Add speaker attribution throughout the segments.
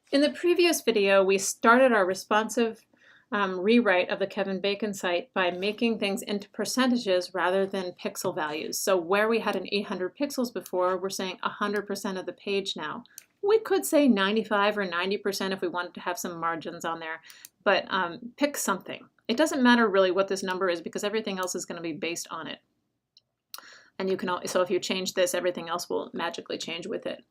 Speaker 1: In the previous video, we started our responsive rewrite of the Kevin Bacon site by making things into percentages rather than pixel values. So where we had an 800 pixels before, we're saying 100% of the page now. We could say 95 or 90% if we wanted to have some margins on there, but pick something. It doesn't matter really what this number is because everything else is going to be based on it. And you can, so if you change this, everything else will magically change with it.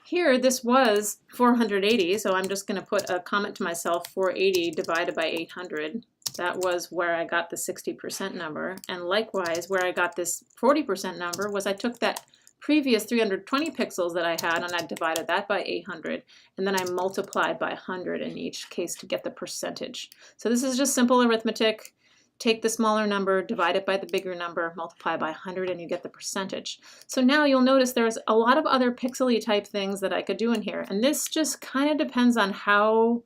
Speaker 1: Here, this was 480, so I'm just going to put a comment to myself, 480 divided by 800. That was where I got the 60% number. And likewise, where I got this 40% number was I took that previous 320 pixels that I had and I divided that by 800. And then I multiplied by 100 in each case to get the percentage. So this is just simple arithmetic. Take the smaller number, divide it by the bigger number, multiply by 100, and you get the percentage. So now you'll notice there's a lot of other pixely type things that I could do in here. And this just kind of depends on how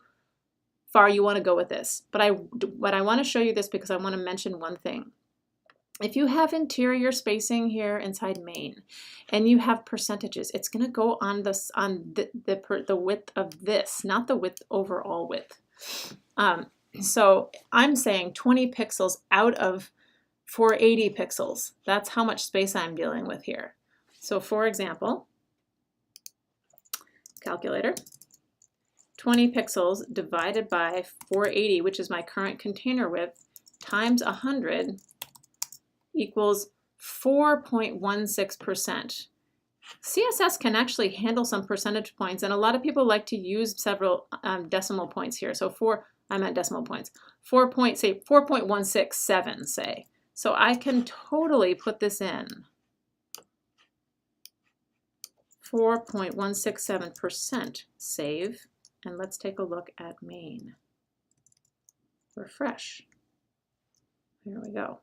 Speaker 1: far you want to go with this. But I want to show you this because I want to mention one thing. If you have interior spacing here inside main and you have percentages, it's going to go on this the width of this, not the width overall width. So I'm saying 20 pixels out of 480 pixels. That's how much space I'm dealing with here. So for example, calculator, 20 pixels divided by 480, which is my current container width, times 100 equals 4.16%. CSS can actually handle some percentage points, and a lot of people like to use several decimal points here. So I'm at decimal points, 4.167, say. So I can totally put this in. 4.167%, save, and let's take a look at main. Refresh. Here we go.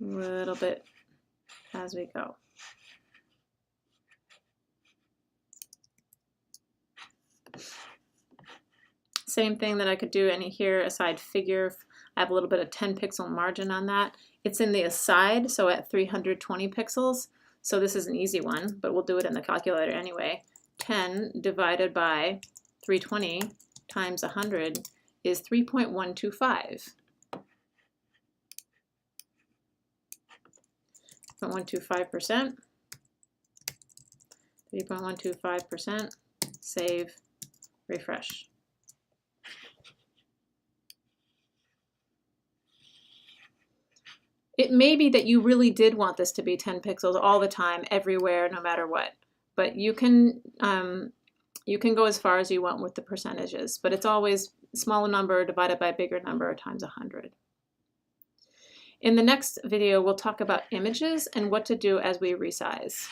Speaker 1: A little bit as we go. Same thing that I could do any here, aside figure. I have a little bit of 10 pixel margin on that. It's in the aside, so at 320 pixels. So this is an easy one, but we'll do it in the calculator anyway. 10 divided by 320 times 100 is 3.125. 3.125%. 3.125%. Save. Refresh. It may be that you really did want this to be 10 pixels all the time, everywhere, no matter what. But you can go as far as you want with the percentages, but it's always smaller number divided by bigger number times 100. In the next video, we'll talk about images and what to do as we resize.